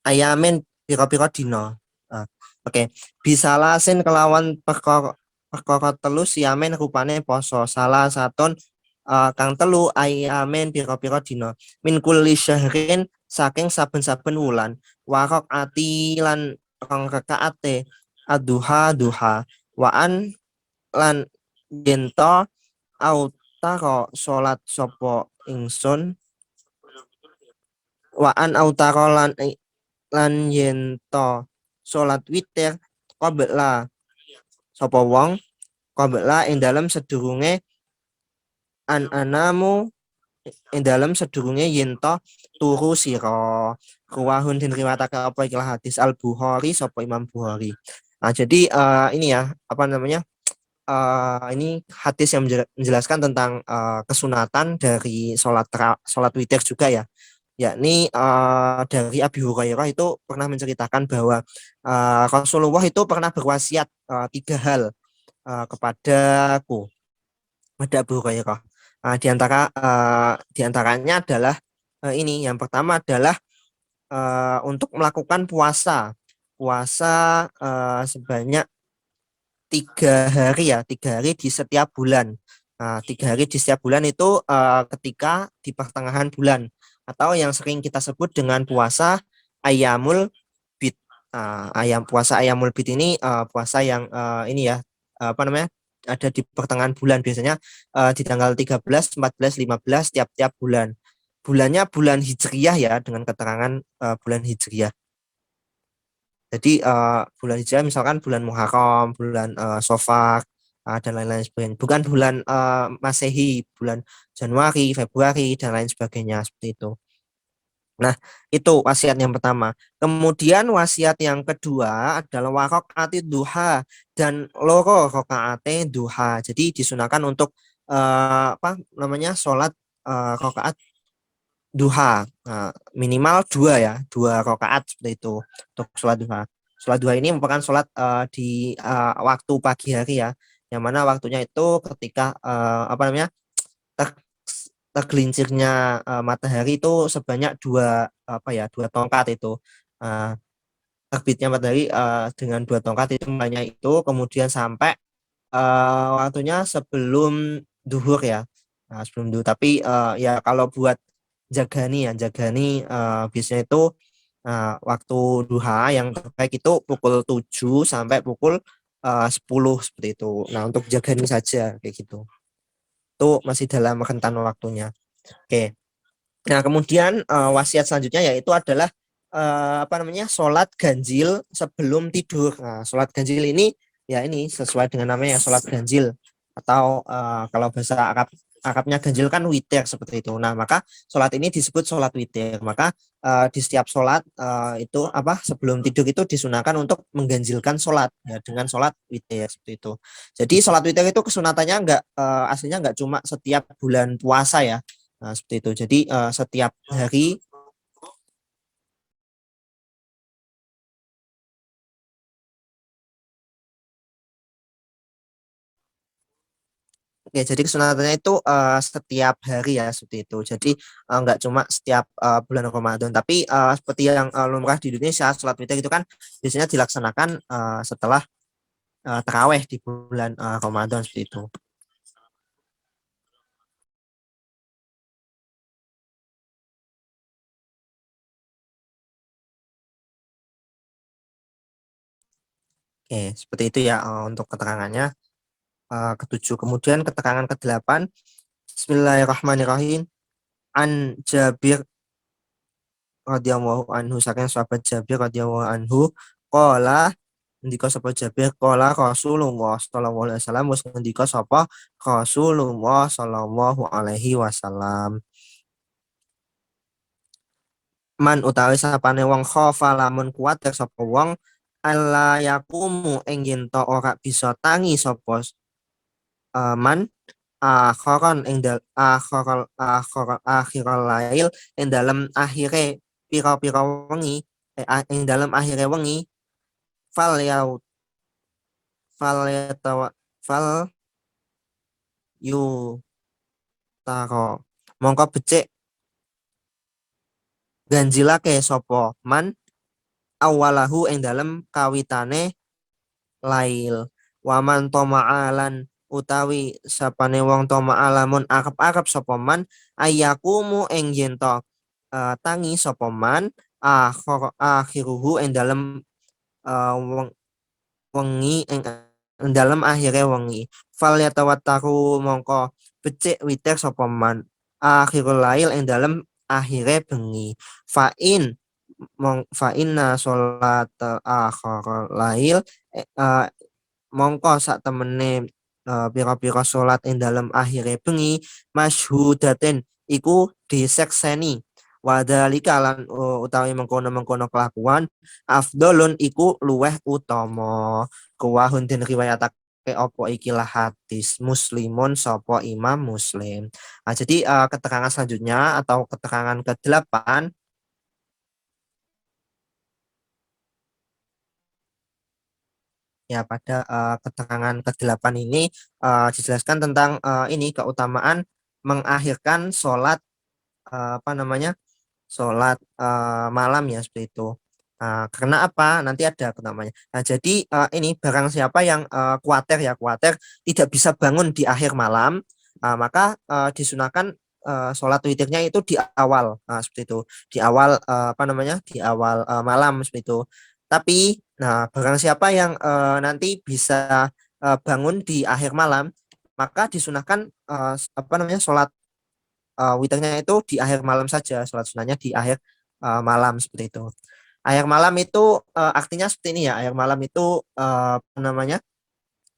ayamin pira-pira dina. Oke. Bisalasin kelawan perkara telu siamen rupane poso. Salah saton kang telu ayamen pira-pira dina. Min kulli syahrin saking saben-saben wulan. Warok ati lan rong rakaate aduha duha. Waan lan gento autaro salat sapa ingsun waan autaro lan yento salat witir qabla sapa wong qabla ing dalam sedurunge anamu ing dalam sedurunge yento turu sira. Ruwahun din riwayatake apa ikilah hadis Al Bukhari sapa Imam Bukhari. Nah, jadi ini ya apa namanya ini hadis yang menjelaskan tentang kesunatan dari sholat witir juga ya, yakni dari Abi Hurairah itu pernah menceritakan bahwa Rasulullah itu pernah berwasiat tiga hal kepadaku, pada Abu Hurairah. Di antaranya adalah ini yang pertama adalah untuk melakukan puasa sebanyak 3 hari ya, 3 hari di setiap bulan. Nah, 3 hari di setiap bulan itu ketika di pertengahan bulan atau yang sering kita sebut dengan puasa ayamul bid. Puasa ayamul bid ini puasa yang ini ya apa namanya ada di pertengahan bulan biasanya di tanggal 13, 14, 15 tiap-tiap bulan. Bulannya bulan Hijriyah ya dengan keterangan bulan Hijriyah. Jadi bulan Hijrah misalkan bulan Muharram, bulan Safar dan lain-lain sebagainya. Bukan bulan Masehi, bulan Januari, Februari dan lain sebagainya seperti itu. Nah, itu wasiat yang pertama. Kemudian wasiat yang kedua adalah warokaati duha dan loro rokaate duha. Jadi disunahkan untuk apa namanya sholat rokaat duha. Nah, minimal 2 ya, 2 rakaat seperti itu untuk sholat duha. Sholat duha ini merupakan sholat di waktu pagi hari ya, yang mana waktunya itu ketika apa namanya ter, tergelincirnya matahari itu sebanyak 2 tongkat itu. Uh, Terbitnya matahari dengan 2 tongkat itu banyak itu, kemudian sampai waktunya sebelum duhur ya. Nah, sebelum duhur. Tapi ya kalau buat jagani biasanya itu waktu duha yang terbaik itu pukul 7 sampai pukul 10 seperti itu. Nah, untuk jagani saja kayak gitu. Itu masih dalam rentan waktunya. Oke. Nah, kemudian wasiat selanjutnya yaitu adalah apa namanya sholat ganjil sebelum tidur. Nah, sholat ganjil ini ya ini sesuai dengan namanya sholat ganjil atau kalau bahasa Arabnya ganjil kan witir seperti itu. Nah, maka sholat ini disebut sholat witir. Maka di setiap sholat itu apa sebelum tidur itu disunahkan untuk mengganjilkan sholat ya dengan sholat witir seperti itu. Jadi sholat witir itu kesunatannya enggak aslinya enggak cuma setiap bulan puasa ya. Nah, seperti itu. Jadi setiap hari oke, jadi kesunatannya itu setiap hari ya seperti itu. Jadi nggak cuma setiap bulan Ramadan, tapi seperti yang lumrah di Indonesia, sholat witir itu kan biasanya dilaksanakan setelah taraweh di bulan Ramadan seperti itu. Oke, seperti itu ya untuk keterangannya ketujuh. Kemudian keterangan ke-8, Bismillahirrahmanirrahim. An Jabir radhiyallahu anhu saking sahabat Jabir radhiyallahu anhu qala ngendika sapa Jabir qala Rasulullah sallallahu alaihi wasallam wis ngendika sapa Rasulullah sallallahu alaihi wasallam man utawi sapane wong khofa lamun kuwatir sapa wong alla yakumu ing yen to ora bisa tangi sapa man akhiran ing akhiral lail ing dalem akhire pira-pira wengi ing dalem akhire wengi fal yau fal yatawa fal yu taro mongko becik ganjilake sapa man awalahu ing dalem kawitane lail. Waman toma'alan utawi sapane wong toma'alamun akep-akep sapa man ayakumu ing yen to tangi sapa man akhiruhu ing dalem wong wengi ing dalam akhirnya wengi fal yatawattaru mongko becik witir sapa man akhirul lail ing dalam akhirnya bengi fa inna sholat akhirul lail mongko sak temene pira-pira salat ing dalam akhire bengi masyhudaten iku disekseni wadhalika lan utawi mengkono-mengkono kelakuan afdolun iku luweh utama kuwahun den riwayatake apa ikilah hadis muslimun sapa imam muslim. Nah, jadi keterangan selanjutnya atau keterangan ke-8 ya pada keterangan ke-8 ini dijelaskan tentang ini keutamaan mengakhirkan sholat apa namanya sholat malam ya seperti itu. Karena apa? Nanti ada namanya. Nah, jadi ini barang siapa yang khawatir tidak bisa bangun di akhir malam, maka disunahkan sholat witirnya itu di awal, seperti itu. Di awal apa namanya? Di awal malam seperti itu. Tapi, nah barang siapa yang nanti bisa bangun di akhir malam, maka disunahkan apa namanya sholat witirnya itu di akhir malam saja, sholat sunahnya di akhir malam seperti itu. Akhir malam itu artinya seperti ini ya, akhir malam itu apa namanya?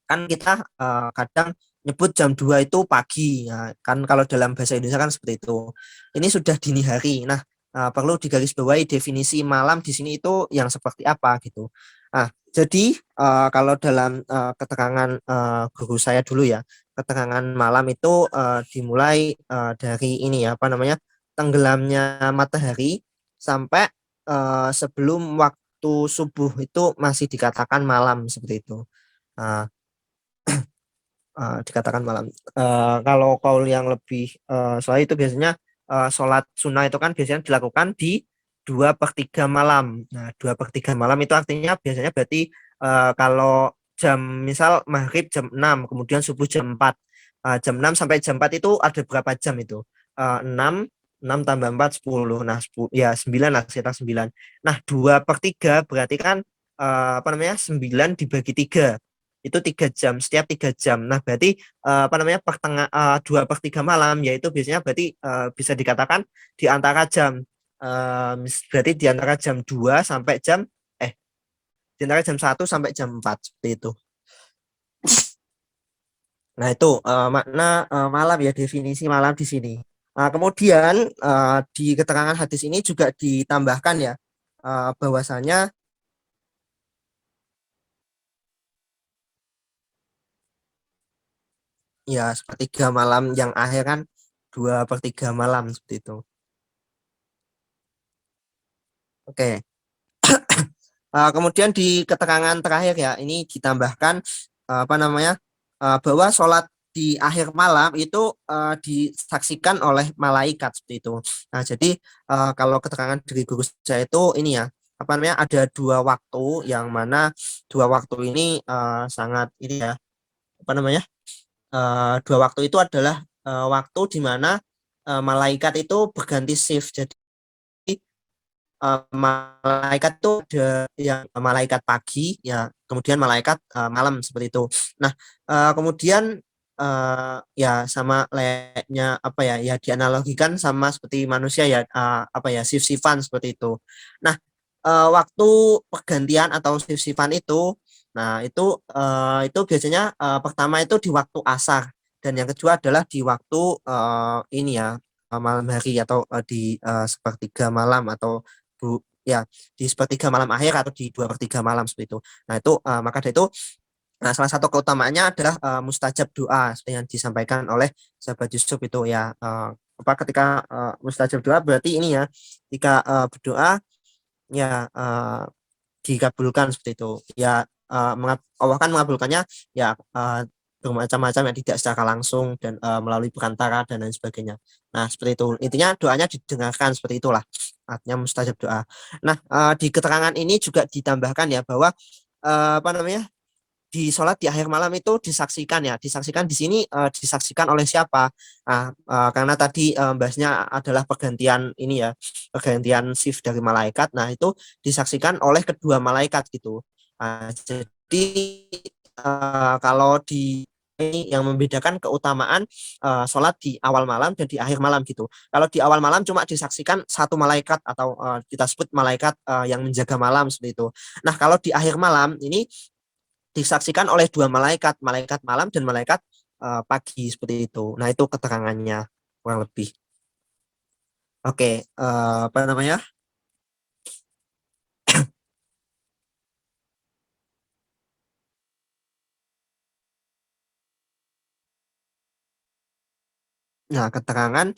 Kan kita kadang nyebut jam 2 itu pagi ya, kan kalau dalam bahasa Indonesia kan seperti itu. Ini sudah dini hari. Nah, perlu digarisbawahi definisi malam di sini itu yang seperti apa gitu. Nah, jadi kalau dalam keterangan guru saya dulu ya, keterangan malam itu dimulai dari ini ya, apa namanya? Tenggelamnya matahari sampai sebelum waktu subuh itu masih dikatakan malam seperti itu. Nah, dikatakan malam. Kalau kaul yang lebih soal itu biasanya sholat sunnah itu kan biasanya dilakukan di 2/3 malam. Nah, 2/3 malam itu artinya biasanya berarti kalau jam misal maghrib jam 6 kemudian subuh jam 4. Jam 6 sampai jam 4 itu ada berapa jam itu? 6 6 tambah 4 10. Nah, 10, ya 9 lah, sekitar 9. Nah, 2/3 berarti kan apa namanya? 9 dibagi 3 itu 3 jam, setiap 3 jam. Nah, berarti apa namanya 2/3 malam, yaitu biasanya berarti bisa dikatakan di antara jam berarti di antara jam 2 sampai di antara jam 1 sampai jam 4 seperti itu. Nah, itu makna malam ya, definisi malam di sini. Nah, kemudian di keterangan hadis ini juga ditambahkan ya bahwasanya ya sepertiga malam yang akhir kan 2/3 malam seperti itu. Oke. Kemudian di keterangan terakhir ya, ini ditambahkan apa namanya bahwa sholat di akhir malam itu disaksikan oleh malaikat seperti itu. Nah, jadi kalau keterangan dari guru saya itu ini ya, apa namanya ada dua waktu yang mana dua waktu ini sangat ini ya, apa namanya dua waktu itu adalah waktu di mana malaikat itu berganti shift. Jadi malaikat itu ada yang malaikat pagi ya kemudian malaikat malam seperti itu. Nah, kemudian ya sama layaknya apa ya ya dianalogikan sama seperti manusia ya apa ya shift-shiftan seperti itu. Nah, waktu pergantian atau shift-shiftan itu nah itu biasanya pertama itu di waktu asar dan yang kedua adalah di waktu ini ya malam hari atau di sepertiga malam atau ya di sepertiga malam akhir atau di 2/3 malam seperti itu. Nah, itu maka dari itu salah satu keutamaannya adalah mustajab doa seperti yang disampaikan oleh sahabat Yusuf itu ya apa ketika mustajab doa berarti ini ya jika berdoa ya dikabulkan seperti itu. Ya Allah kan mengabulkannya ya bermacam-macam yang tidak secara langsung dan melalui perantara dan lain sebagainya. Nah, seperti itu. Intinya doanya didengarkan seperti itulah. artinya mustajab doa. Nah, di keterangan ini juga ditambahkan ya bahwa apa namanya, di sholat di akhir malam itu disaksikan ya, disaksikan di sini disaksikan oleh siapa? Nah, karena tadi bahasnya adalah pergantian ini ya, pergantian shift dari malaikat. Nah, itu disaksikan oleh kedua malaikat gitu. Jadi kalau di ini yang membedakan keutamaan sholat di awal malam dan di akhir malam gitu. Kalau di awal malam cuma disaksikan satu malaikat atau kita sebut malaikat yang menjaga malam seperti itu. Nah, kalau di akhir malam ini disaksikan oleh dua malaikat, malaikat malam dan malaikat pagi seperti itu. Nah, itu keterangannya kurang lebih. Oke, apa namanya? Nah, keterangan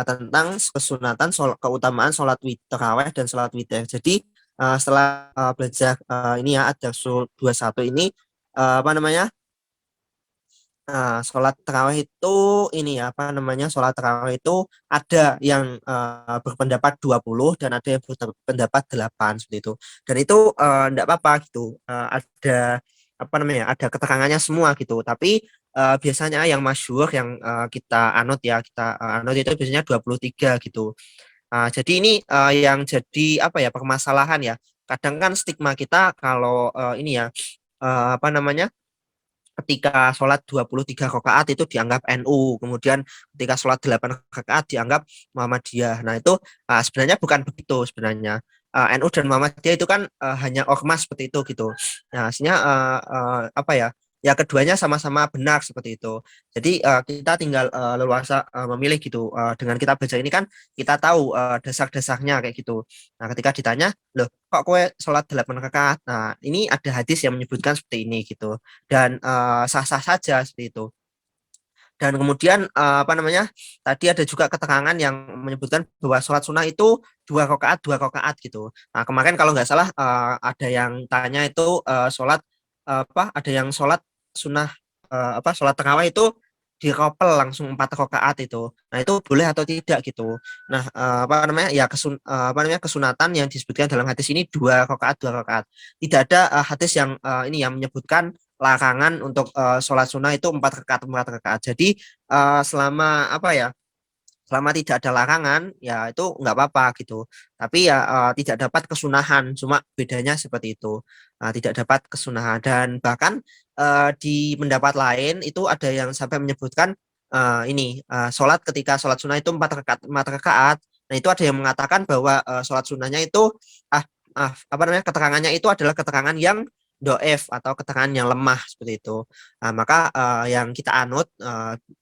tentang kesunatan keutamaan sholat tarawih dan sholat witir. Jadi setelah belajar ini ya ada 21 ini apa namanya? Nah, sholat tarawih itu ini ya, apa namanya, sholat tarawih itu ada yang berpendapat 20 dan ada yang berpendapat 8 seperti itu. Dan itu enggak apa-apa gitu. Ada apa namanya? Ada keterangannya semua gitu. Tapi biasanya yang masyhur yang kita anut ya, kita anut itu biasanya 23 gitu. Jadi ini yang jadi apa ya, permasalahan ya. Kadang kan stigma kita kalau ini ya apa namanya, ketika sholat 23 rakaat itu dianggap NU, kemudian ketika sholat 8 rakaat dianggap Muhammadiyah. Nah, itu sebenarnya bukan begitu sebenarnya. NU dan Muhammadiyah itu kan hanya ormas seperti itu gitu. Nah, aslinya apa ya? Ya keduanya sama-sama benar seperti itu. Jadi kita tinggal leluasa memilih gitu. Dengan kita baca ini kan kita tahu dasar-dasarnya kayak gitu. Nah, ketika ditanya, loh kok kue sholat 8 rakaat? Nah, ini ada hadis yang menyebutkan seperti ini gitu dan sah-sah saja seperti itu. Dan kemudian apa namanya? Tadi ada juga keterangan yang menyebutkan bahwa sholat sunnah itu dua rakaat gitu. Nah, kemarin kalau nggak salah ada yang tanya itu sholat apa? Ada yang sholat sunnah apa? Sholat tarawih itu diropel langsung 4 rakaat itu. Nah, itu boleh atau tidak gitu. Nah, apa namanya? Ya apa namanya? Kesunatan yang disebutkan dalam hadis ini dua rakaat. Tidak ada hadis yang ini yang menyebutkan larangan untuk sholat sunnah itu 4 rakaat. Jadi selama apa ya, selama tidak ada larangan ya itu nggak apa-apa gitu. Tapi ya tidak dapat kesunahan, cuma bedanya seperti itu. Tidak dapat kesunahan dan bahkan di pendapat lain itu ada yang sampai menyebutkan ini sholat ketika sholat sunnah itu 4 rakaat. Nah, itu ada yang mengatakan bahwa sholat sunnahnya itu ah, apa namanya, keterangannya itu adalah keterangan yang doef atau keterangan yang lemah seperti itu. Maka yang kita anut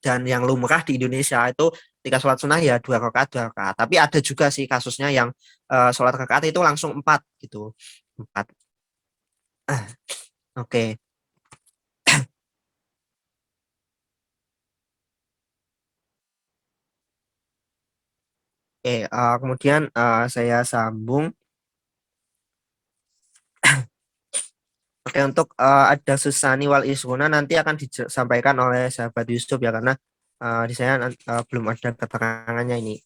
dan yang lumrah di Indonesia itu ketika sholat sunnah ya 2 rakaat. Tapi ada juga sih kasusnya yang sholat rakaat itu langsung 4 gitu. 4. Oke. Oke, kemudian saya sambung. Oke, untuk ada susani wal isruna nanti akan disampaikan oleh sahabat Yusuf ya, karena di saya belum ada keterangannya ini.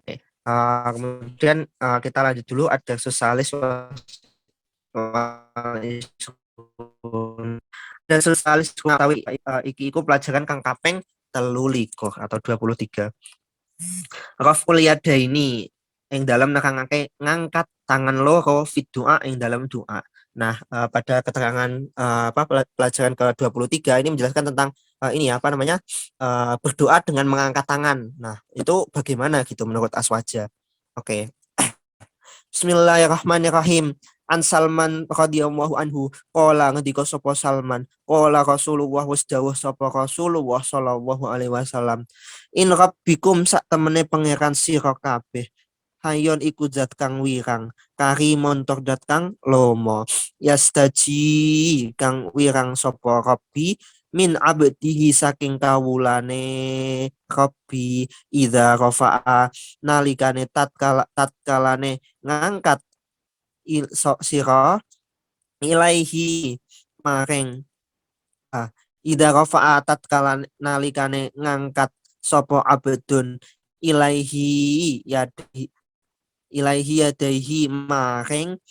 Oke. Kemudian kita lanjut dulu ada susalis wal isrun. Dan susalis tawi iki iku pelajaran kang kaping 23 atau 23. Raful yadaini yang dalam nerangake ngangkat tangan loro fit doa yang dalam doa. Nah, pada keterangan apa pelajaran ke-23 ini menjelaskan tentang ini ya, apa namanya? Berdoa dengan mengangkat tangan. Nah, itu bagaimana gitu menurut Aswaja? Oke. Bismillahirrahmanirrahim. An Salman radhiyallahu anhu qala ngendika sapa Salman qala Rasulullah wasdawuh sapa Rasulullah sallallahu alaihi wasallam in rabbikum sak temene pangeran sira kabeh hayon iku zat kang wirang karimon tur dat kang lomo yastaji kang wirang sapa Rabbi min abdihi saking kawulane Rabbi idza rafa'a nalikane tatkalane ngangkat sira ilaihi maring ida rafa'a tatkala nalikane ngangkat sapa abdun ilaihi yadi ilaihi yadaihi maring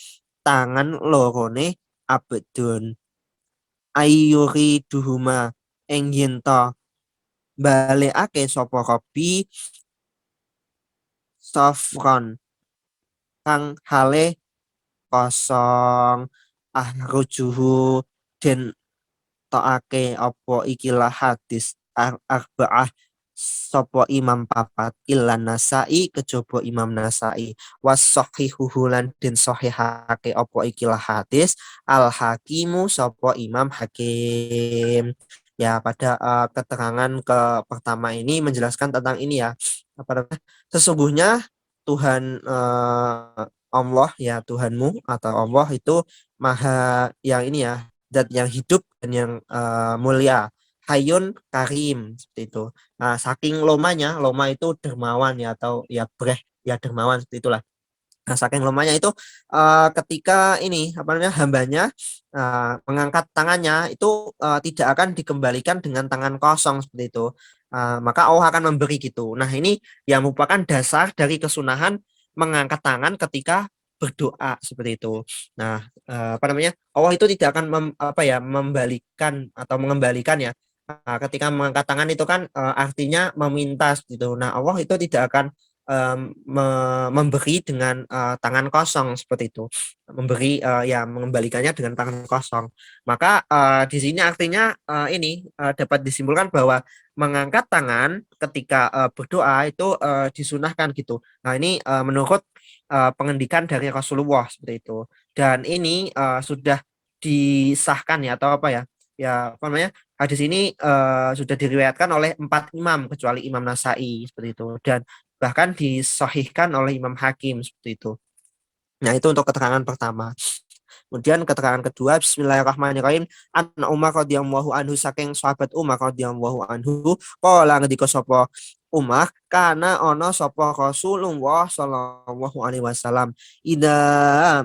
tangan lorone abdun ayyuri duhuma ing yen to balekake sapa Rabbi safron kang hale kosong ahrujuhu den toake apa ikilah hadis arba'ah sapa Imam papat ilan Nasai kejaba Imam Nasai was sahihuhu lan den sahihake apa ikilah hadis al hakimu sapa Imam Hakim. Ya, pada keterangan ke pertama ini menjelaskan tentang ini ya, apa namanya, sesungguhnya Tuhan Allah ya, Tuhanmu atau Allah itu maha yang ini ya, zat yang hidup dan yang mulia, Hayun Karim seperti itu. Nah, saking lomanya, loma itu dermawan ya, atau ya breh ya, dermawan seperti itulah. Nah, saking lemahnya itu ketika ini apa namanya hambanya mengangkat tangannya itu tidak akan dikembalikan dengan tangan kosong seperti itu. Maka Allah akan memberi gitu. Nah, ini yang merupakan dasar dari kesunahan mengangkat tangan ketika berdoa seperti itu. Nah, apa namanya? Allah itu tidak akan apa ya membalikan atau mengembalikan ya. Ketika mengangkat tangan itu kan artinya meminta gitu. Nah, Allah itu tidak akan memberi dengan tangan kosong seperti itu, memberi ya mengembalikannya dengan tangan kosong. Maka di sini artinya ini dapat disimpulkan bahwa mengangkat tangan ketika berdoa itu disunahkan gitu. Nah, ini menurut pengendikan dari Rasulullah seperti itu, dan ini sudah disahkan ya, atau apa ya, ya apa namanya, hadis ini sudah diriwayatkan oleh 4 imam kecuali Imam Nasai seperti itu, dan bahkan disahihkan oleh Imam Hakim seperti itu. Nah, itu untuk keterangan pertama. Kemudian keterangan kedua, Bismillahirrahmanirrahim. An Umar radhiyallahu anhu, saking sahabat Umar radhiyallahu anhu, qala ngendika sapa Umar, kana ana sapa Rasulullah sallallahu alaihi wasallam ida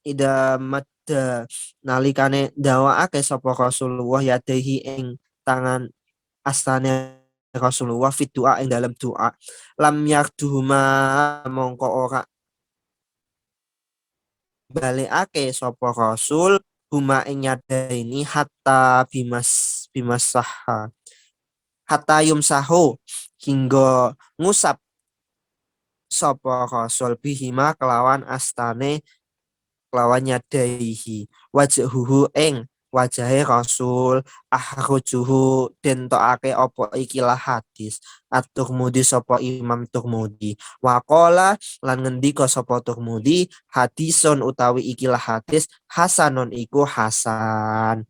ida madda nalikane dawaake sapa Rasulullah yadehi ing tangan astane Rasulullah fit doa ing dalam doa lam yakduhuma mongko ora balekake sapa Rasul huma ing nyadaini hatta bimasaha hatta yumsahu hingga ngusap sapa Rasul bihima kelawan astane kelawan nyadaihi wajhuhu ing wajahe Rasul ahrujuhu den tokake apa ikilah hadis at-Tirmidzi sapa Imam Tirmidzi waqala lan ngendika sapa Tirmidzi hadison utawi ikilah hadis hasanun iku hasan.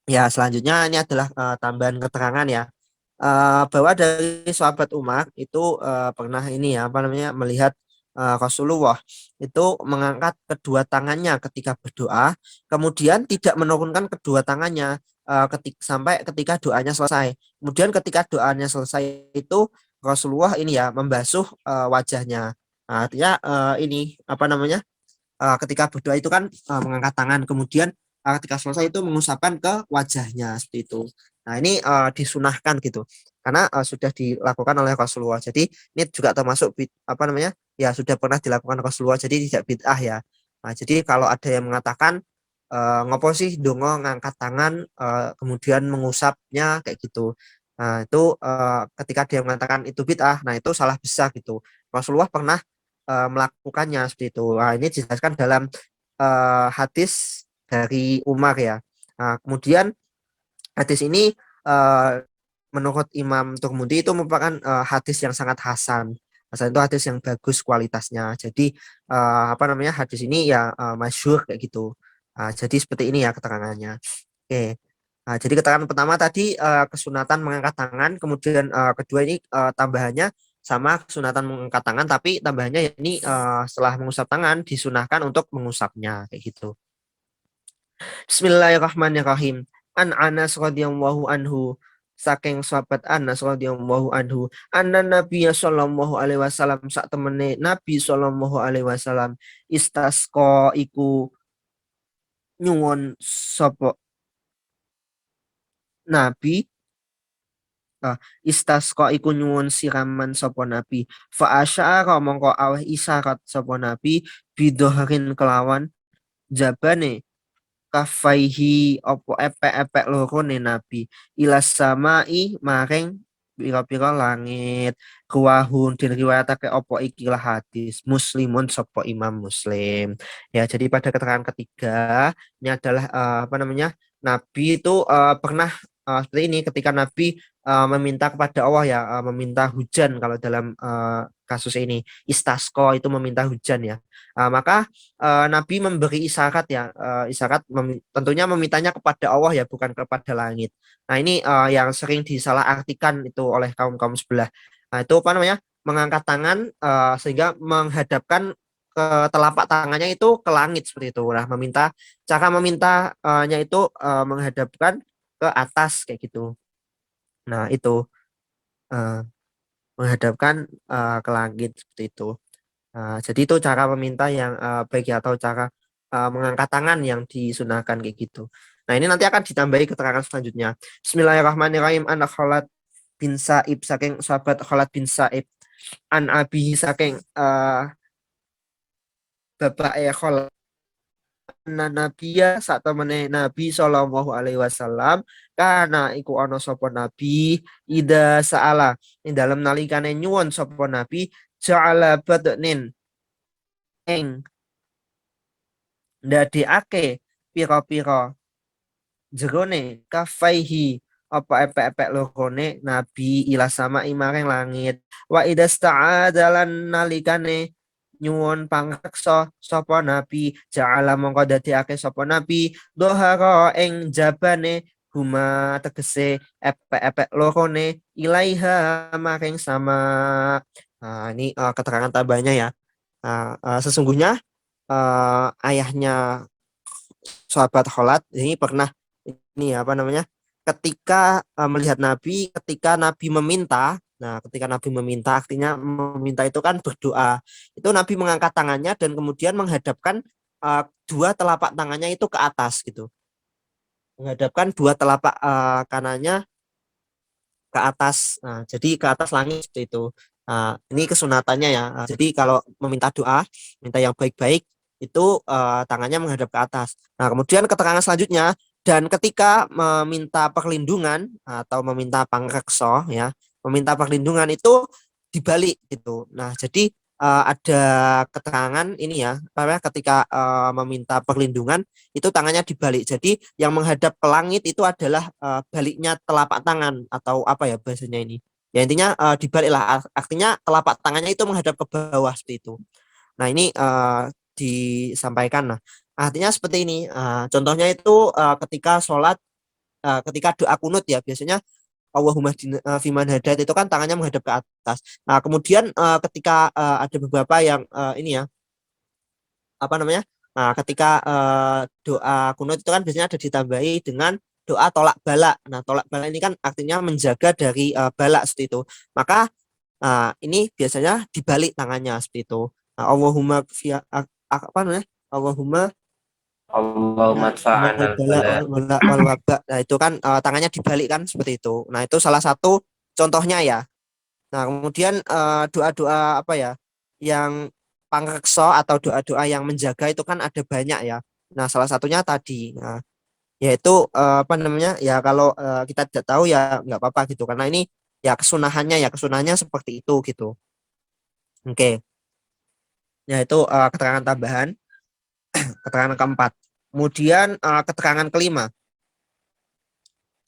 Ya, selanjutnya ini adalah tambahan keterangan ya. Bahwa dari sahabat Umar itu pernah ini ya, apa namanya, melihat Rasulullah itu mengangkat kedua tangannya ketika berdoa, kemudian tidak menurunkan kedua tangannya sampai ketika doanya selesai. Kemudian ketika doanya selesai itu Rasulullah ini ya membasuh wajahnya. Nah, artinya ini apa namanya, ketika berdoa itu kan mengangkat tangan, kemudian ketika selesai itu mengusapkan ke wajahnya seperti itu. Nah, ini disunahkan gitu karena sudah dilakukan oleh Rasulullah. Jadi ini juga termasuk apa namanya, ya sudah pernah dilakukan Rasulullah, jadi tidak bid'ah ya. Nah, jadi kalau ada yang mengatakan ngopo sih dongo ngangkat tangan kemudian mengusapnya kayak gitu. Nah, itu ketika dia mengatakan itu bid'ah, nah itu salah besar gitu. Rasulullah pernah melakukannya seperti itu. Nah, ini dijelaskan dalam hadis dari Umar ya. Nah, kemudian hadis ini menurut Imam Tirmidzi itu merupakan hadis yang sangat hasan. Hasan itu hadis yang bagus kualitasnya. Jadi apa namanya, hadis ini ya masyhur kayak gitu. Jadi seperti ini ya keterangannya. Oke. Nah, jadi keterangan pertama tadi kesunatan mengangkat tangan, kemudian kedua ini tambahannya sama kesunatan mengangkat tangan, tapi tambahannya ini setelah mengusap tangan disunahkan untuk mengusapnya kayak gitu. Bismillahirrahmanirrahim. An Anas radhiyallahu anhu, saking sahabat Anas radhiyallahu anhu, anna Nabi sallallahu alaihi wasallam, sak temene Nabi sallallahu alaihi wasallam istasqa iku nyuwun sapa Nabi istasqa iku nyuwun siraman sapa nabi fa asyara mongko aweh isyarat sapa nabi bidoharin kelawan jabane kafaihi opo epek-epek loro ne nabi ilas samai maring pira-pira langit kuwahun diriwayatake opo ikilah hadis muslimun sopo imam muslim ya. Jadi pada keterangan ketiga ini adalah apa namanya, nabi itu pernah seperti ini ketika nabi meminta kepada Allah ya, meminta hujan kalau dalam kasus ini istasqa itu meminta hujan ya. Maka Nabi memberi isyarat ya, isyarat tentunya memintanya kepada Allah ya, bukan kepada langit. Nah ini yang sering disalahartikan itu oleh kaum-kaum sebelah. Nah itu apa namanya, mengangkat tangan sehingga menghadapkan ke telapak tangannya itu ke langit seperti itu. Nah meminta, cara memintanya itu menghadapkan ke atas kayak gitu. Nah itu eh, menghadapkan ke langit seperti itu. Jadi itu cara meminta yang baik ya, atau cara mengangkat tangan yang disunahkan kayak gitu. Nah ini nanti akan ditambahi keterangan selanjutnya. Bismillahirrahmanirrahim. An Khalad bin Sa'ib saking sahabat Khalad bin Sa'ib an abihi saking bapak Khalad nabiya saat temene Nabi Shallallahu Alaihi Wasallam karena iku ono sopo Nabi ida saala ing dalam nalikane nyuwun sopo Nabi ja'ala badnin ing ndadekake pira-pira jerone kafaihi apa epek-epek lorone nabi ila sama imareng langit wa idasta'adalan nalikane nyuwun pangreksa sapa nabi ja'ala mongko dadekake sapa nabi dohara ing jabane huma tegese epek-epek lorone ilaiha maring sama. Ini keterangan tambahnya ya. Sesungguhnya ayahnya sahabat Khalad ini pernah ini apa namanya, ketika melihat Nabi, ketika Nabi meminta. Nah ketika Nabi meminta artinya meminta itu kan berdoa, itu Nabi mengangkat tangannya dan kemudian menghadapkan dua telapak tangannya itu ke atas gitu, menghadapkan dua telapak kanannya ke atas. Nah, jadi ke atas langit seperti itu. Ini kesunatannya ya. Jadi kalau meminta doa, minta yang baik-baik itu tangannya menghadap ke atas. Nah, kemudian keterangan selanjutnya dan ketika meminta perlindungan atau meminta pangreksa ya, meminta perlindungan itu dibalik gitu. Nah, jadi ada keterangan ini ya, apa ketika meminta perlindungan itu tangannya dibalik. Jadi yang menghadap ke langit itu adalah baliknya telapak tangan atau apa ya bahasanya ini. Ya intinya dibalik lah. Artinya telapak tangannya itu menghadap ke bawah seperti itu. Nah ini disampaikan. Nah artinya seperti ini. Contohnya itu ketika sholat, ketika doa kunut ya biasanya Allahumma fiman hadait itu kan tangannya menghadap ke atas. Nah kemudian ketika ada beberapa yang ini ya apa namanya? Nah, ketika doa kunut itu kan biasanya ada ditambahi dengan doa tolak bala. Nah, tolak bala ini kan artinya menjaga dari bala seperti itu. Maka ini biasanya dibalik tangannya seperti itu. Nah, Allahumma apa namanya? Allahumma Allahumma minal adfa'anal bala bala. wal waba. Nah, itu kan tangannya dibalik kan seperti itu. Nah, itu salah satu contohnya ya. Nah, kemudian doa-doa apa ya yang pangreksa atau doa-doa yang menjaga itu kan ada banyak ya. Nah, salah satunya tadi, nah, yaitu apa namanya ya, kalau kita tidak tahu ya nggak apa-apa gitu karena ini ya kesunahannya, ya kesunahannya seperti itu gitu. Oke, ya itu keterangan tambahan, keterangan keempat. Kemudian keterangan kelima.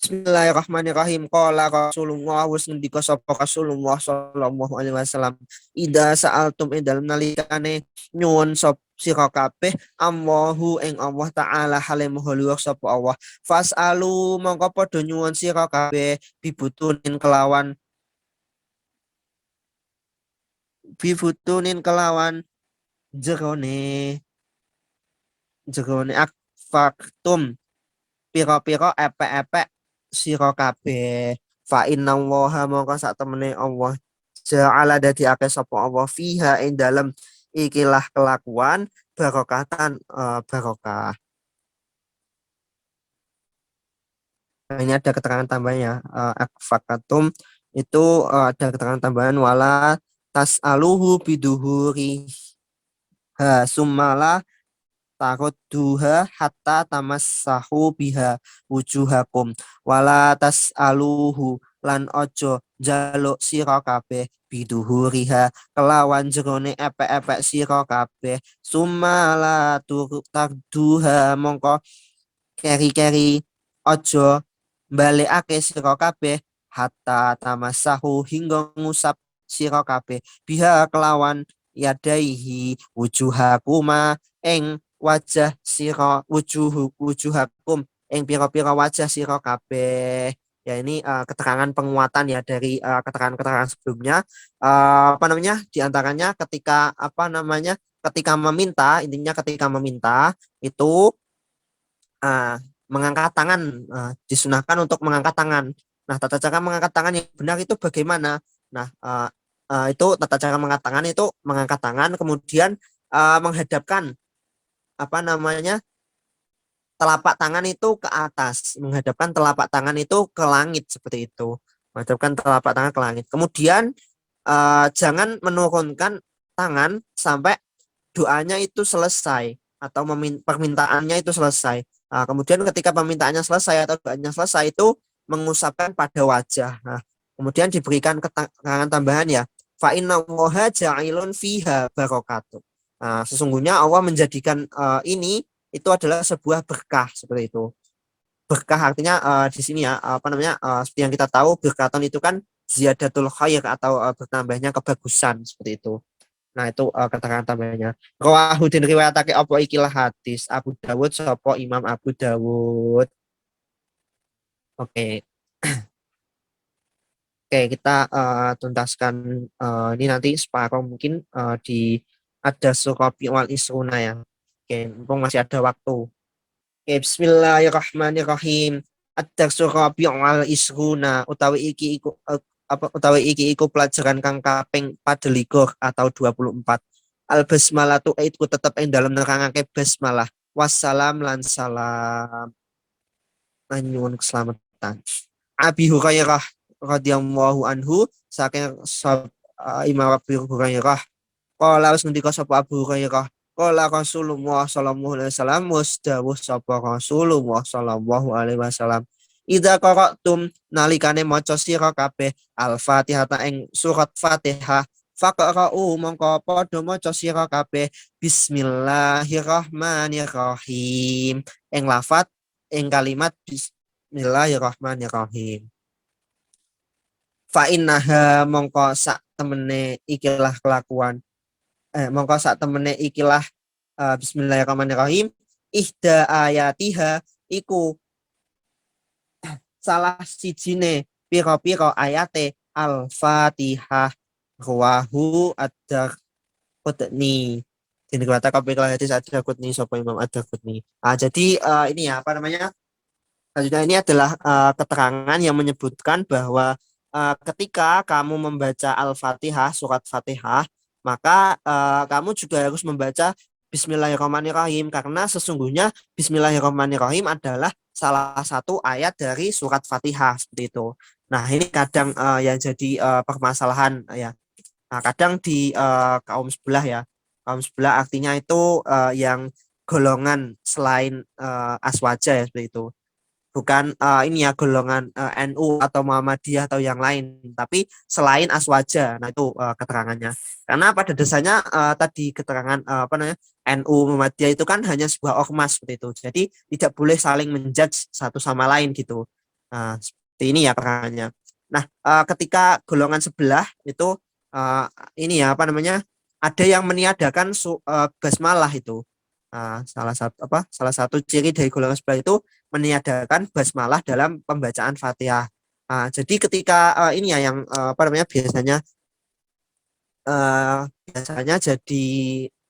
Bismillahirrahmanirrahim. Qala Rasulullah wis ngendika sapa Rasulullah sallallahu alaihi wasallam. Ida sa'altum ing dalem nalikane nyuwun sop sira kabeh Allahu ing Allah taala halim holiwah sapa Allah. Fas'alu mongko padha nyuwun sira kabeh bibutunin kelawan jerone jerone akfaktum pira-pira epek-epek sira kabeh. Fa inna waha mongko sak temene Allah ja'ala dadiake sapa Allah fiha ing dalem ikilah kelakuan barokatan barokah. Nah, ini ada keterangan tambahannya. Akfakatum itu ada keterangan tambahan wala tas'aluhu biduhuri sumala duha hatta tamassahu biha wujuhakum wala tas'aluhu lan ojo jaluk sira kabeh biduhuriha kelawan jerone epek-epek sira kabeh sumala duha mongko keri-keri ojo balekake sira kabeh hatta tamassahu hingga ngusap sira kabeh biha kelawan yadaihi wujuhakuma ing wajah sira wujuhakum ing pira-pira wajah sira kabeh. Ya ini keterangan penguatan ya dari keterangan-keterangan sebelumnya. Apa namanya? Di antaranya ketika apa namanya? Ketika meminta, intinya ketika meminta itu uh, mengangkat tangan, disunahkan untuk mengangkat tangan. Nah, tata cara mengangkat tangan yang benar itu bagaimana? Nah, itu tata cara mengangkat tangan kemudian menghadapkan apa namanya telapak tangan itu ke atas, menghadapkan telapak tangan itu ke langit seperti itu, menghadapkan telapak tangan ke langit. Kemudian jangan menurunkan tangan sampai doanya itu selesai atau permintaannya itu selesai. Kemudian ketika permintaannya selesai atau doanya selesai itu mengusapkan pada wajah. Nah, kemudian diberikan keterangan tambahan ya. Fa inna Allaha ja'ilun fiha barokatuh. Nah, sesungguhnya Allah menjadikan ini itu adalah sebuah berkah seperti itu. Berkah artinya di sini ya apa namanya seperti yang kita tahu berkaton itu kan ziyadatul khair atau bertambahnya kebagusan seperti itu. Nah, itu keterangan tambahnya. Rawahudin riwayatake apa ikilah hadis Abu Dawud sapa Imam Abu Dawud. Oke. Oke, kita tuntaskan ini nanti separuh mungkin di ada Surabi wal Isruna ya. Oke, mumpung masih ada waktu. Oke, bismillahirrahmanirrahim. Ad-darsu rabi'u wal isruna utawi iki iku pelajaran kang kaping 24 atau 24. Al basmalah tu itu tetap ing dalam nerangake basmalah. Wassalam lan salam. Nyuwun keselamatan. Abi Hurairah radhiyallahu anhu saking Imam Abi Hurairah qala wis ngendika sapa Abu Hurairah qala Rasulullah sallallahu alaihi wasallam mustawuh sapa Rasulullah sallallahu alaihi wasallam idza qara'tum nalikane maca sira kabeh Al-Fatihah ing surat Fatihah faqra'u mongko padha maca sira kabeh bismillahirrahmanirrahim ing lafat ing kalimat bismillahirrahmanirrahim fa innaha mongko sak temene ikilah kelakuan mongko sak temene ikilah bismillahirrahmanirrahim ihda ayatiha iku salah sijine pira-pira ayate Al-Fatihah rawahu ad-Darqutni. Ini kata kapal hadis ad-Darqutni sapa Imam ad-Darqutni. Jadi ini ya apa namanya? Selanjutnya ini adalah keterangan yang menyebutkan bahwa ketika kamu membaca Al-Fatihah, surat Fatihah, maka kamu juga harus membaca Bismillahirrahmanirrahim karena sesungguhnya Bismillahirrahmanirrahim adalah salah satu ayat dari surat Fatihah seperti itu. Nah, ini kadang yang jadi permasalahan ya. Nah, kadang di kaum sebelah ya. Kaum sebelah artinya itu yang golongan selain aswaja ya seperti itu bukan ini ya golongan NU atau Muhammadiyah atau yang lain, tapi selain Aswaja. Nah itu keterangannya. Karena pada dasarnya tadi keterangan apa namanya NU Muhammadiyah itu kan hanya sebuah ormas seperti itu. Jadi tidak boleh saling menjudge satu sama lain gitu. Seperti ini ya keterangannya. Nah ketika golongan sebelah itu ini ya apa namanya ada yang meniadakan basmalah itu. Salah satu ciri dari golongan sebelah itu meniadakan basmalah dalam pembacaan Fatihah. Jadi ketika ini ya yang apa namanya biasanya jadi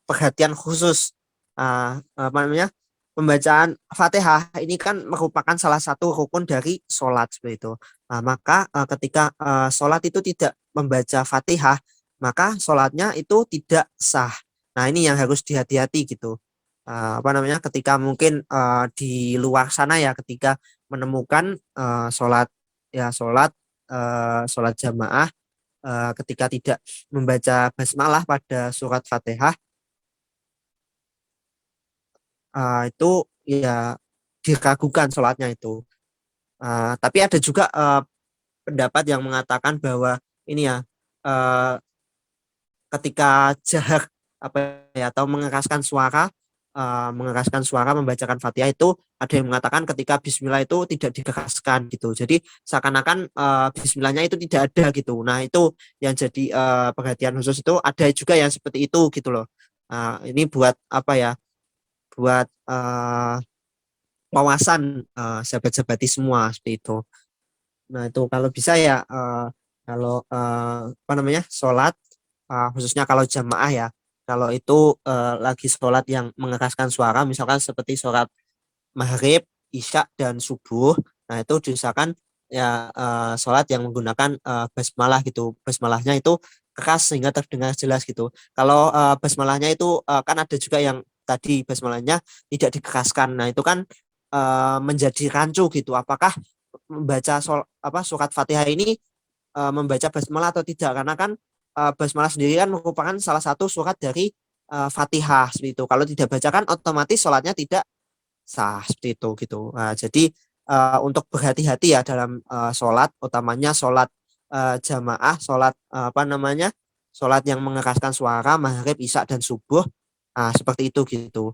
perhatian khusus apa namanya pembacaan Fatihah ini kan merupakan salah satu rukun dari sholat seperti itu. Maka ketika sholat itu tidak membaca Fatihah, maka sholatnya itu tidak sah. Nah ini yang harus dihati-hati gitu. Apa namanya ketika mungkin di luar sana ya ketika menemukan sholat sholat jamaah ketika tidak membaca basmalah pada surat Fatihah, itu ya diragukan sholatnya itu. Tapi ada juga pendapat yang mengatakan bahwa ini ya, eh, ketika jahar apa ya, atau mengeraskan suara membacakan Fatihah itu, ada yang mengatakan ketika Bismillah itu tidak dikeraskan gitu. Jadi seakan-akan Bismillahnya itu tidak ada gitu. Nah itu yang jadi perhatian khusus, itu ada juga yang seperti itu gitu loh. Ini buat apa ya? Buat wawasan sahabat-sahabati semua seperti itu. Nah itu kalau bisa ya, kalau apa namanya, sholat khususnya kalau jamaah ya, kalau itu lagi sholat yang mengeraskan suara, misalkan seperti sholat maghrib, isya dan subuh, nah itu diusahakan ya sholat yang menggunakan basmalah gitu. Basmalahnya itu keras sehingga terdengar jelas gitu. Kalau basmalahnya itu kan ada juga yang tadi basmalahnya tidak dikeraskan, nah itu kan menjadi rancu gitu. Apakah membaca surat Fatihah ini membaca basmalah atau tidak, karena kan basmalah sendiri kan merupakan salah satu surat dari Fatihah seperti itu. Kalau tidak baca kan otomatis sholatnya tidak sah seperti itu gitu. Jadi untuk berhati-hati ya dalam sholat, utamanya sholat jamaah, sholat apa namanya, sholat yang mengeraskan suara maghrib, isya dan subuh, seperti itu gitu,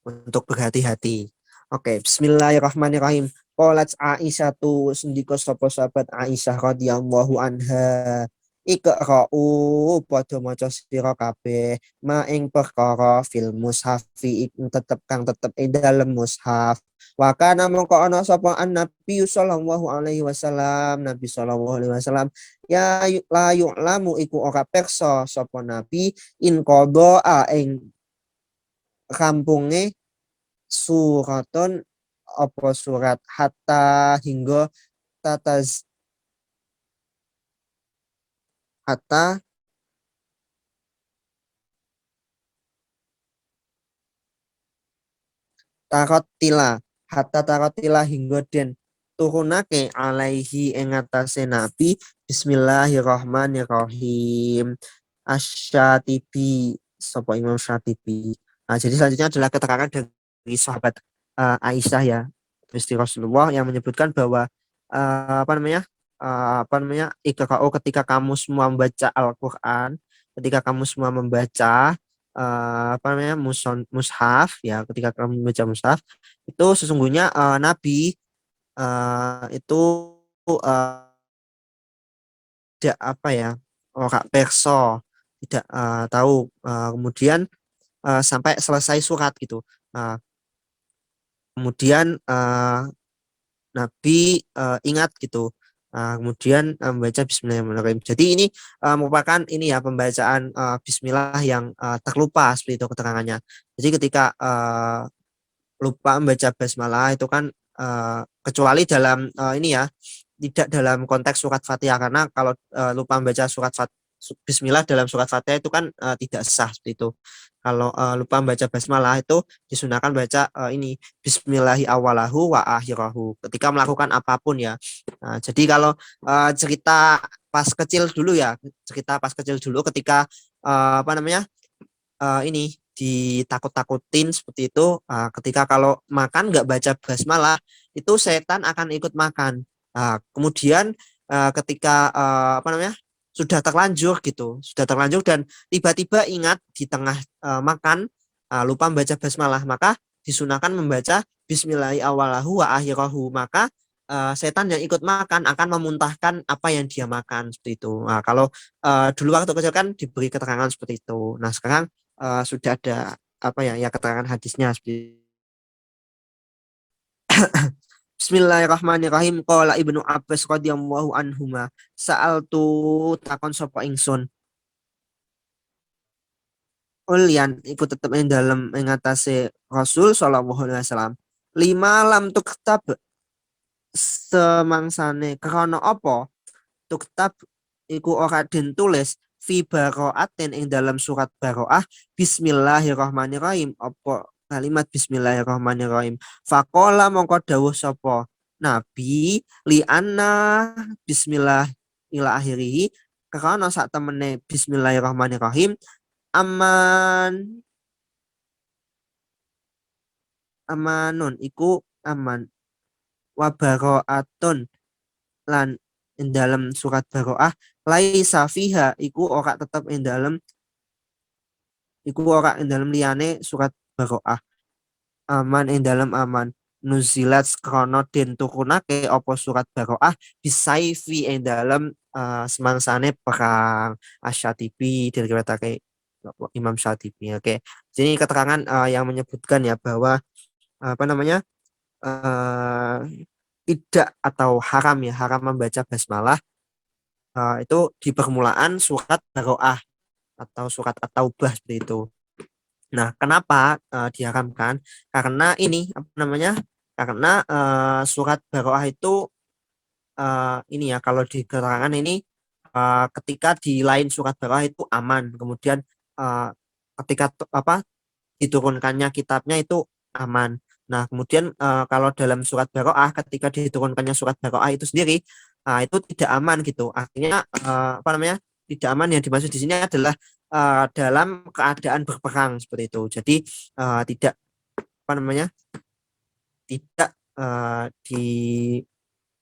untuk berhati-hati. Oke, bismillahirrahmanirrahim. Qalat Aisyah tu sendiko sapa sahabat Aisyah radhiyallahu anha. Iqra'u padha maca sira kabeh ma ing perkara fil mushafi kang tetep ing dalem mushaf. Wa kana mongko ana sapa Nabi sallallahu alaihi wasallam, Nabi sallallahu alaihi wasallam ya la yu'lamu iku ora perso sapa Nabi in qada ing kampunge suraton apa surat hatta hingga tataz hatta tarotila tarotila hingga den turunake alaihi ing atase nabi bismillahirrahmanirrahim asyatibi sapa Imam Syatibi. Jadi selanjutnya adalah keterangan dari sahabat Aisyah ya, istri Rasulullah, yang menyebutkan bahwa apa namanya, ikra'u ketika kamu semua membaca Al-Qur'an, ketika kamu semua membaca apa namanya, mushaf ya, ketika kamu membaca mushaf itu sesungguhnya Nabi itu uh, tidak apa ya, orang perso, tidak tahu kemudian sampai selesai surat gitu. Kemudian Nabi ingat gitu. Kemudian membaca Bismillahirrahmanirrahim. Jadi ini merupakan ini ya, pembacaan Bismillah yang terlupa seperti itu keterangannya. Jadi ketika lupa membaca basmalah itu kan kecuali dalam ini ya, tidak dalam konteks surat Fatihah, karena kalau lupa membaca Bismillah dalam surat Fatihah itu kan tidak sah seperti itu. Kalau lupa membaca basmalah itu disunahkan baca ini Bismillahi awalahu wa akhirahu ketika melakukan apapun ya. Jadi kalau cerita pas kecil dulu ya, cerita pas kecil dulu ketika apa namanya, ini ditakut-takutin seperti itu, ketika kalau makan nggak baca basmalah itu setan akan ikut makan. Kemudian ketika apa namanya, sudah terlanjur dan tiba-tiba ingat di tengah makan lupa membaca basmalah, maka disunahkan membaca Bismillahirrahmanirrahim wa akhirahu, maka setan yang ikut makan akan memuntahkan apa yang dia makan seperti itu. Kalau dulu waktu kecil kan diberi keterangan seperti itu. Nah sekarang sudah ada apa ya, keterangan hadisnya seperti Bismillahirrahmanirrahim. Qala Ibnu Abbas radhiyallahu anhuma sa'altu takon sapa ingsun ulyan iku tetep ing dalem ing atase Rasul sallallahu alaihi wasallam lima lam tuktab semangsane krana apa tuktab iku ora den tulis fi baraatin ing dalam surat baroah Bismillahirrahmanirrahim apa kalimat Bismillahirrahmanirrahim. Faqala mongko dawuh sapa Nabi li anna bismillah ila akhirih karena sak temene Bismillahirrahmanirrahim aman amanun iku aman wa baro'atun lan ing dalam surat baro'ah laisa fiha iku ora tetep ing dalam iku ora ing dalam liyane surat baro'ah aman ing dalam aman nuzilat krono den turunake apa surat baro'ah bisaifi ing dalam semangsane perang Asy-Syatibi diriwayatake Imam Syatibi. Oke. Jadi keterangan yang menyebutkan ya bahwa apa namanya tidak atau haram ya haram membaca basmalah itu di permulaan surat baro'ah atau surat at-taubah seperti itu. Nah, kenapa diharamkan? Karena ini apa namanya? Karena surat baro'ah itu ini ya kalau di keterangan ini ketika di lain surat baro'ah itu aman, kemudian ketika apa diturunkannya kitabnya itu aman. Nah, kemudian kalau dalam surat baro'ah ketika diturunkannya surat baro'ah itu sendiri itu tidak aman gitu. Artinya apa namanya? Tidak aman yang dimaksud di sini adalah dalam keadaan berperang seperti itu. Jadi tidak apa namanya? Tidak di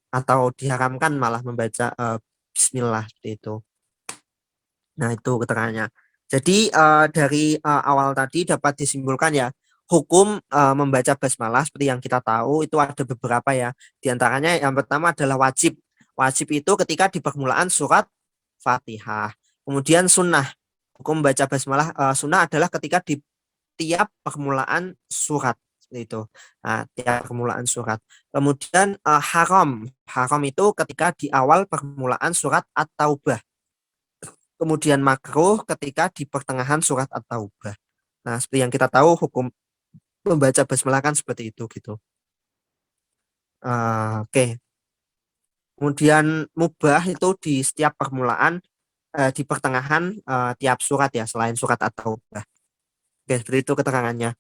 atau diharamkan malah membaca bismillah seperti itu. Nah, itu keterangannya. Jadi dari awal tadi dapat disimpulkan ya, hukum membaca basmalah seperti yang kita tahu itu ada beberapa ya. Di antaranya yang pertama adalah wajib. Wajib itu ketika di permulaan surat Fatihah. Kemudian sunnah. Hukum membaca basmalah sunnah adalah ketika di tiap permulaan surat itu. Nah, tiap permulaan surat. Kemudian haram. Haram itu ketika di awal permulaan surat At-Taubah. Kemudian makruh ketika di pertengahan surat At-Taubah. Nah, seperti yang kita tahu hukum membaca basmalah kan seperti itu gitu. Oke. Kemudian mubah itu di setiap permulaan di pertengahan tiap surat ya selain surat At-Taubah. Oke, seperti itu keterangannya.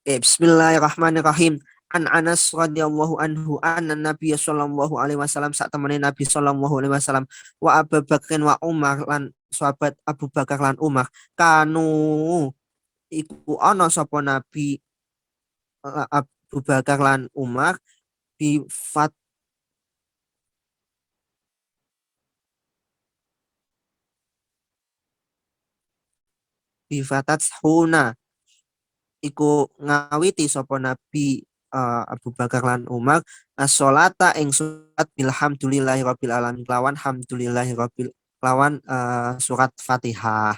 Oke, bismillahirrahmanirrahim. An Anas radhiyallahu anhu anna Nabi sallallahu alaihi wasallam sak temene Nabi sallallahu alaihi wasallam wa Abu Bakrin wa Umar lan sahabat Abu Bakar lan Umar kanu iku ana sapa Nabi Abu Bakar lan Umar bi fat bi fatat huna iku ngawiti sapa Nabi Abu Bakar lan Umar as-sholata ing surat bilhamdulillahi rabbil alamin lawan hamdulillahi rabbil lawan surat Fatihah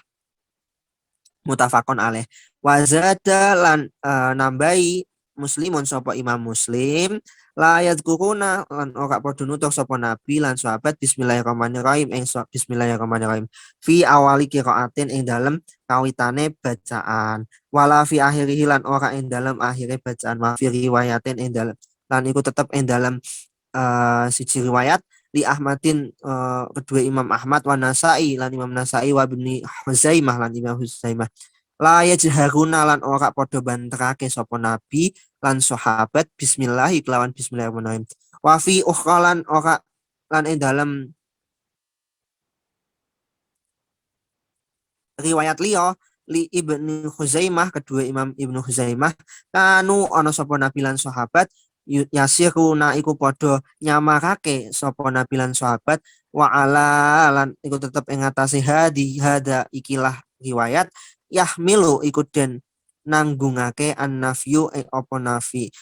mutafakon alaih wazada lan nambahi muslimun sapa Imam Muslim layat kuruna lan ora padha nutur sapa nabi lan sahabat bismillahirrahmanirrahim bismillahirrahmanirrahim fi awali qiraatin ing dalem kawitane bacaan wala fi akhirih lan ora ing dalem akhire bacaan wa fi riwayatin ing dalem lan iku tetep ing dalem siji riwayat li Ahmadin kedua Imam Ahmad wa Nasai lan Imam Nasai wa Ibnu Huzaimah lan Imam Huzaimah la yajharuna lan ora padha banterake sapa nabi lan sahabat bismillah kelawan bismillahirrahmanirrahim wa fi ukhra lan ora lan ing dalem riwayat liya li Ibnu Huzaimah kedua Imam Ibnu Huzaimah kanu ana sapa nabi lan sahabat yasiruna iku padha nyamarake sapa nabi lan sahabat wa ala lan iku tetep ing atase hada ikilah riwayat yahmilu iku den nanggungake an-nafyu apa nafi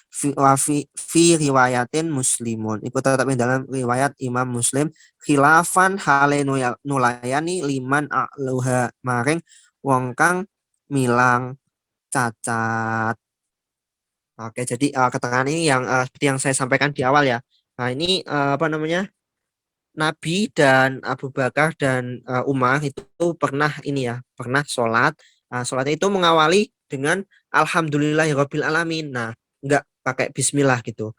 fi riwayatin muslimun iku tetep ing dalam riwayat Imam Muslim khilafan hale nulayani liman a'luha maring wong kang milang cacat. Oke, jadi keterangan ini yang seperti yang saya sampaikan di awal ya. Nah, ini apa namanya? Nabi dan Abu Bakar dan Umar itu pernah ini ya, pernah sholat. Sholatnya itu mengawali dengan Alhamdulillahirabbil alamin. Nah, enggak pakai bismillah gitu.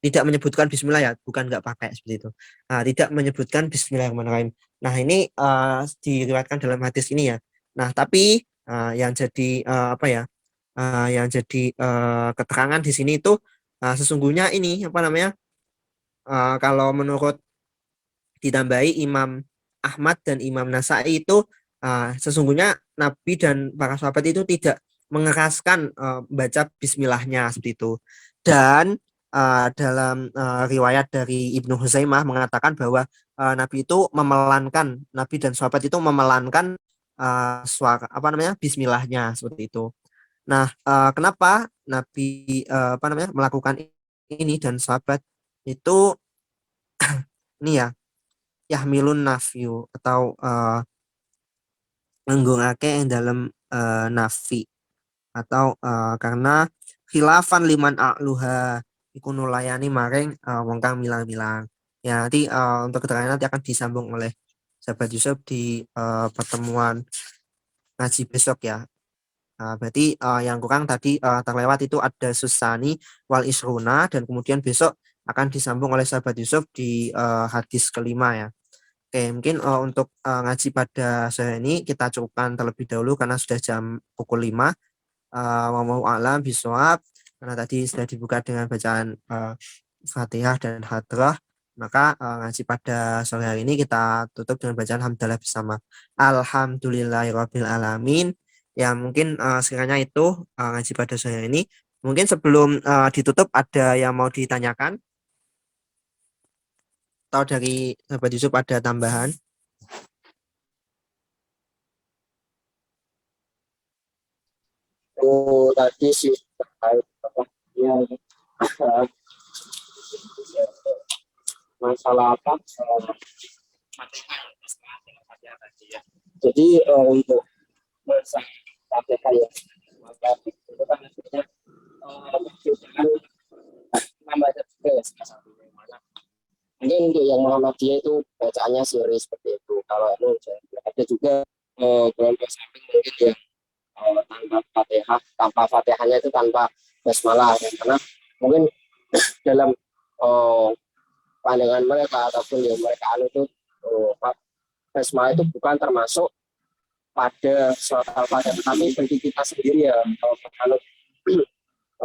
Tidak menyebutkan bismillah ya, bukan enggak pakai seperti itu. Nah, tidak menyebutkan bismillahirrahmanirrahim. Nah, ini diriwayatkan dalam hadis ini ya. Nah, tapi yang jadi apa ya? yang jadi keterangan di sini itu sesungguhnya ini apa namanya, kalau menurut ditambahi Imam Ahmad dan Imam Nasai itu sesungguhnya Nabi dan para sahabat itu tidak mengeraskan baca Bismillahnya seperti itu. Dan dalam riwayat dari Ibnu Huzaimah mengatakan bahwa Nabi itu memelankan, Nabi dan sahabat itu memelankan suara apa namanya Bismillahnya seperti itu. Nah, kenapa Nabi apa namanya melakukan ini dan sahabat itu ini ya yahmilun nafyu atau nggunakake yang dalam nafi atau karena khilafan liman a'luha iku nulayani maring wong kang milang-milang. Ya, nanti untuk keterangan nanti akan disambung oleh sahabat Yusuf di pertemuan ngaji besok ya. Berarti yang kurang tadi terlewat itu ada Susani wal Isruna dan kemudian besok akan disambung oleh sahabat Yusuf di hadis kelima ya. Oke, mungkin untuk ngaji pada sore ini kita cukupkan terlebih dahulu karena sudah jam pukul 5. Wallahu a'lam bishawab. Karena tadi sudah dibuka dengan bacaan Fatihah dan Hadrah, maka ngaji pada sore hari ini kita tutup dengan bacaan hamdalah bersama. Alhamdulillahirabbil alamin. Ya, mungkin sekiranya itu ngaji pada sore hari ini. Mungkin sebelum ditutup ada yang mau ditanyakan atau dari sahabat Yusuf ada tambahan? Oh, tadi sih terkait apa ya, masalah apa? Jadi untuk masalah KPK ya, maka itu kan maksudnya dengan nambah juga ya salah satunya. Mana mungkin untuk yang Muhammadiyah itu bacaannya siri seperti itu. Kalau ada juga kelompok samping mungkin yang tanpa Fatihah, tanpa Fatihahnya itu tanpa basmalah ya. Karena mungkin dalam uh, pandangan mereka ataupun yang mereka anu itu basmalah itu bukan termasuk pada surat al-fatihah, tetapi bagi kita sendiri ya kalau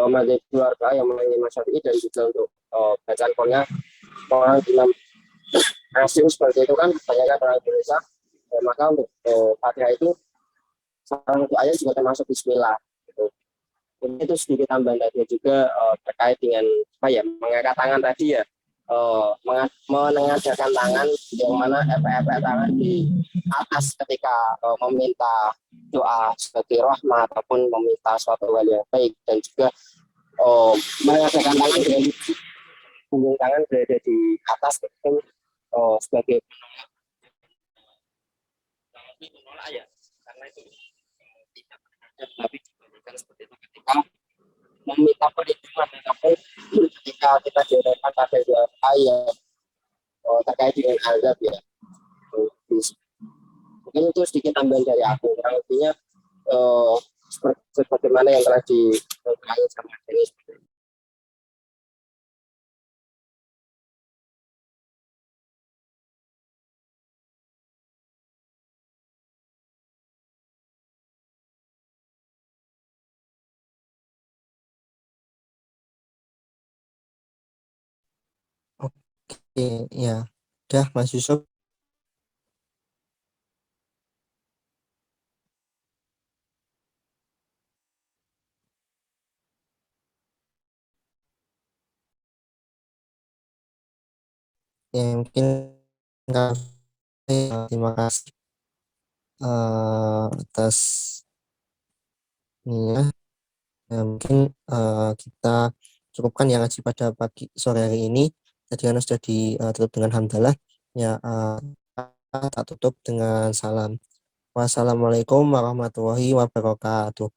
mazhab keluarga yang mengenai Syafi'i dan juga untuk bacaan Qur'an orang Imam Asyum seperti itu kan kebanyakan orang Indonesia, maka untuk Fatihah itu salah satu ayat juga termasuk Bismillah gitu. Ini itu sedikit tambahan tadi juga terkait dengan apa ya, mengangkat tangan tadi ya, menengadahkan tangan yang mana efek-efek tangan di atas ketika meminta doa sebagai rahmat ataupun meminta suatu hal yang baik, dan juga menengadahkan tangan dengan punggung tangan berada di atas itu sebagai penolak ya, karena itu tidak ada, tapi dibandingkan seperti itu ketika meminta perlindungan ataupun ketika kita dihadapkan pada dua ayat terkait dengan azab ya. Mungkin itu sedikit tambahan dari aku, kurang lebihnya sebagaimana yang telah diterangkan sama ini. Oke, ya. Udah, Mas Yusuf. Ya, mungkin terima kasih atas ini ya. Ya, mungkin kita cukupkan yang ngaji pada pagi sore hari ini. Tadi kan sudah ditutup dengan hamdalah. Ya, tak tutup dengan salam. Wassalamualaikum warahmatullahi wabarakatuh.